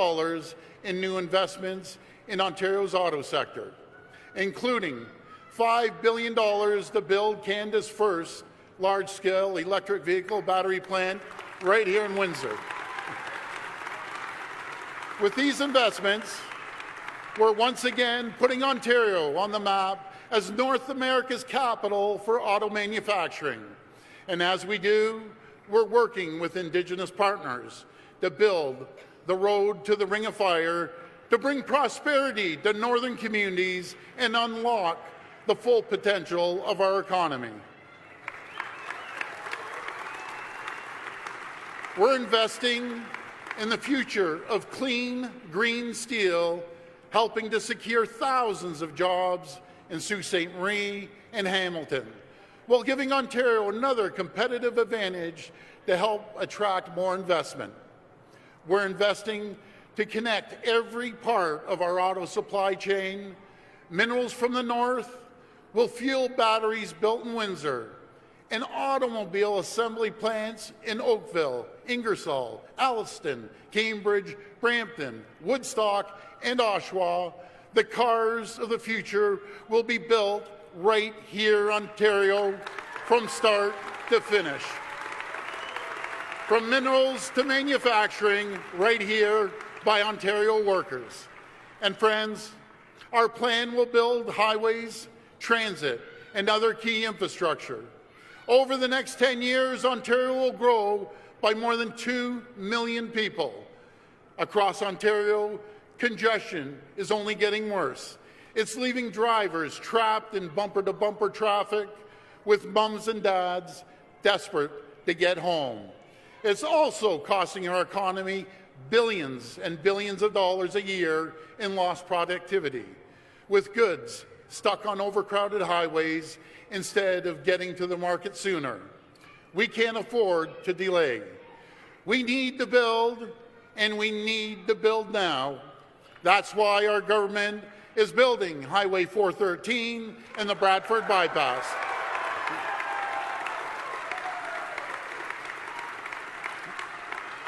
in new investments in Ontario's auto sector, including $5 billion to build Canada's first large-scale electric vehicle battery plant right here in Windsor. With these investments, we're once again putting Ontario on the map as North America's capital for auto manufacturing. And as we do, we're working with Indigenous partners to build the road to the Ring of Fire, to bring prosperity to northern communities and unlock the full potential of our economy. We're investing in the future of clean, green steel, helping to secure thousands of jobs in Sault Ste. Marie and Hamilton, while giving Ontario another competitive advantage to help attract more investment. We're investing to connect every part of our auto supply chain. Minerals from the north will fuel batteries built in Windsor, and automobile assembly plants in Oakville, Ingersoll, Alliston, Cambridge, Brampton, Woodstock, and Oshawa. The cars of the future will be built right here in Ontario from start to finish. From minerals to manufacturing, right here by Ontario workers. And friends, our plan will build highways, transit, and other key infrastructure. Over the next 10 years, Ontario will grow by more than 2 million people. Across Ontario, congestion is only getting worse. It's leaving drivers trapped in bumper-to-bumper traffic with mums and dads desperate to get home. It's also costing our economy billions and billions of dollars a year in lost productivity, with goods stuck on overcrowded highways instead of getting to the market sooner. We can't afford to delay. We need to build, and we need to build now. That's why our government is building Highway 413 and the Bradford Bypass.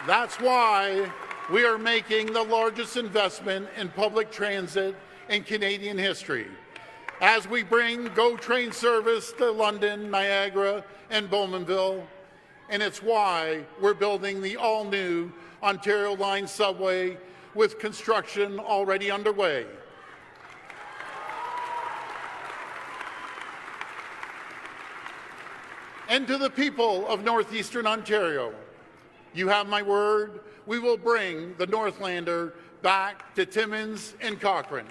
That's why we are making the largest investment in public transit in Canadian history, as we bring GO train service to London, Niagara, and Bowmanville. And it's why we're building the all-new Ontario Line subway with construction already underway. And to the people of northeastern Ontario, you have my word, we will bring the Northlander back to Timmins and Cochrane.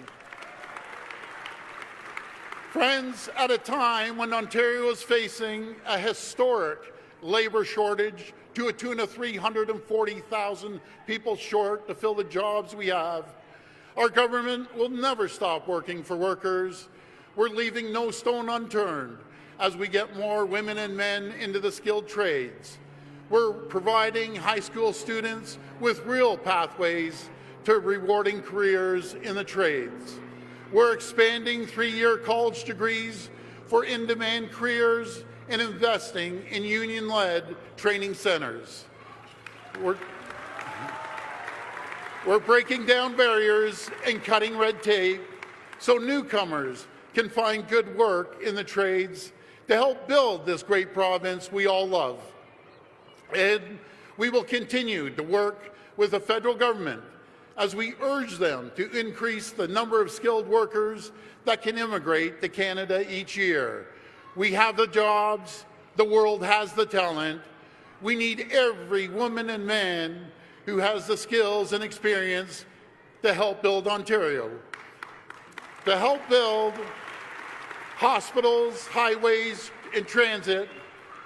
Friends, at a time when Ontario is facing a historic labour shortage to a tune of 340,000 people short to fill the jobs we have, our government will never stop working for workers. We're leaving no stone unturned as we get more women and men into the skilled trades. We're providing high school students with real pathways to rewarding careers in the trades. We're expanding 3-year college degrees for in-demand careers and investing in union-led training centers. We're breaking down barriers and cutting red tape so newcomers can find good work in the trades to help build this great province we all love. And we will continue to work with the federal government as we urge them to increase the number of skilled workers that can immigrate to Canada each year. We have the jobs, the world has the talent. We need every woman and man who has the skills and experience to help build Ontario, to help build hospitals, highways, and transit,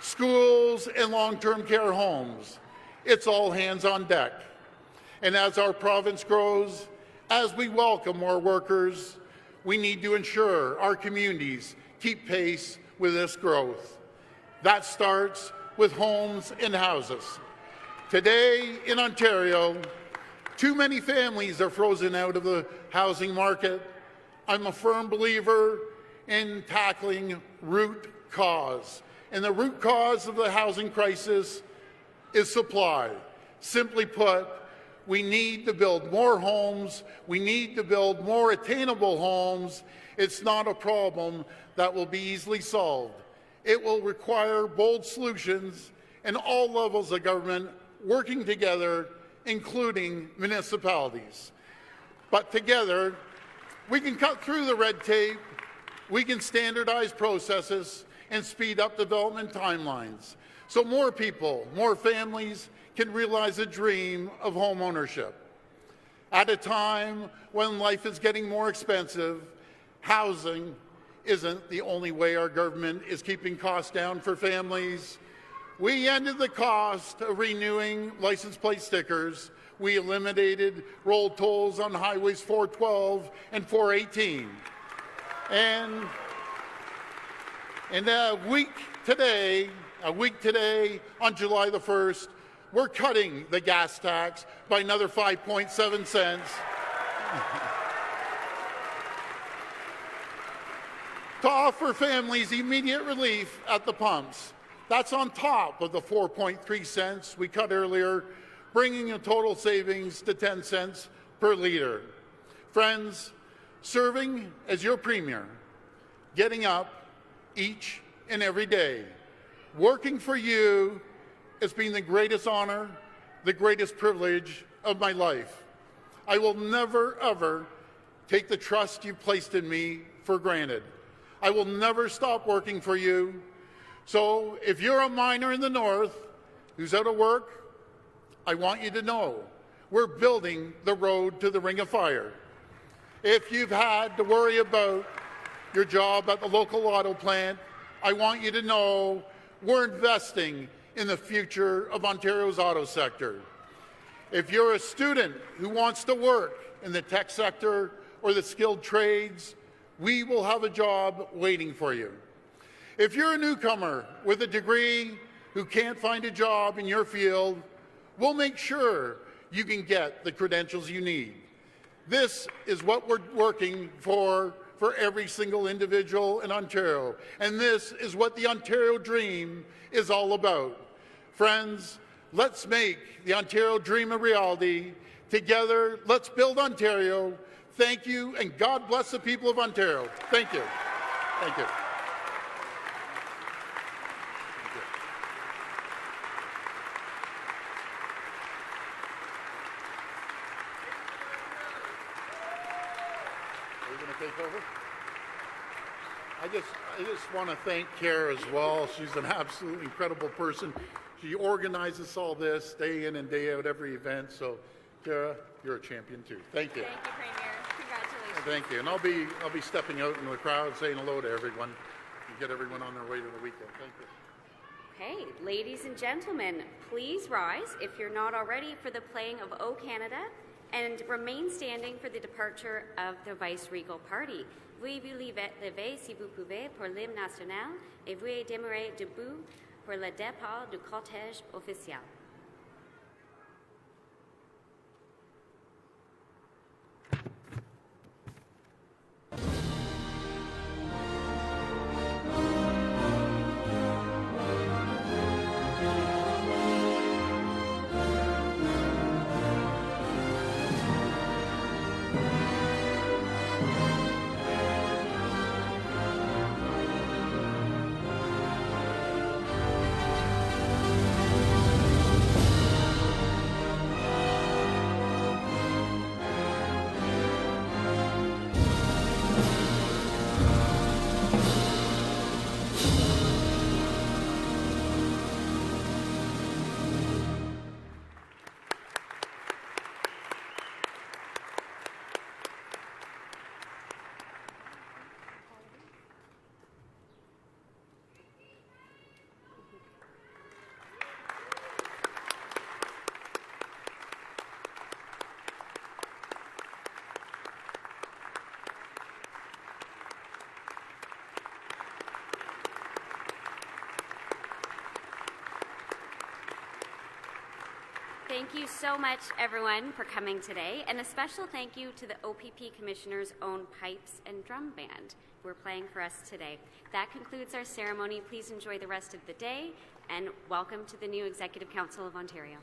schools, and long-term care homes. It's all hands on deck. And as our province grows, as we welcome more workers, we need to ensure our communities keep pace with this growth. That starts with homes and houses. Today in Ontario, too many families are frozen out of the housing market. I'm a firm believer in tackling root cause. And the root cause of the housing crisis is supply. Simply put, we need to build more homes. We need to build more attainable homes. It's not a problem that will be easily solved. It will require bold solutions and all levels of government working together, including municipalities. But together, we can cut through the red tape, we can standardize processes, and speed up development timelines so more people, more families can realize the dream of home ownership. At a time when life is getting more expensive, housing isn't the only way our government is keeping costs down for families. We ended the cost of renewing license plate stickers. We eliminated roll tolls on highways 412 and 418. And a week today, on July the 1st, we're cutting the gas tax by another 5.7 cents to offer families immediate relief at the pumps. That's on top of the 4.3 cents we cut earlier, bringing a total savings to 10 cents per litre. Friends, serving as your premier, getting up each and every day, working for you has been the greatest honor, the greatest privilege of my life. I will never, ever take the trust you've placed in me for granted. I will never stop working for you. So if you're a miner in the north who's out of work, I want you to know we're building the road to the Ring of Fire. If you've had to worry about your job at the local auto plant, I want you to know we're investing in the future of Ontario's auto sector. If you're a student who wants to work in the tech sector or the skilled trades, we will have a job waiting for you. If you're a newcomer with a degree who can't find a job in your field, we'll make sure you can get the credentials you need. This is what we're working for every single individual in Ontario, and this is what the Ontario Dream is all about. Friends, let's make the Ontario Dream a reality. Together, let's build Ontario. Thank you, and God bless the people of Ontario. Thank you. Thank you. Are you going to take over? I just want to thank Kara as well. She's an absolutely incredible person. She organizes all this day in and day out, every event. So, Kara, you're a champion too. Thank you. Thank you, Premier. Congratulations. Thank you. And I'll be stepping out into the crowd saying hello to everyone and get everyone on their way to the weekend. Thank you. Okay, ladies and gentlemen, please rise if you're not already for the playing of O Canada and remain standing for the departure of the Vice-Regal Party. Veuillez vous lever si vous pouvez pour l'hymne national et veuillez demeurer debout pour le départ du cortège officiel. Thank you so much, everyone, for coming today, and a special thank you to the OPP Commissioner's own pipes and drum band who are playing for us today. That concludes our ceremony. Please enjoy the rest of the day, and welcome to the new Executive Council of Ontario.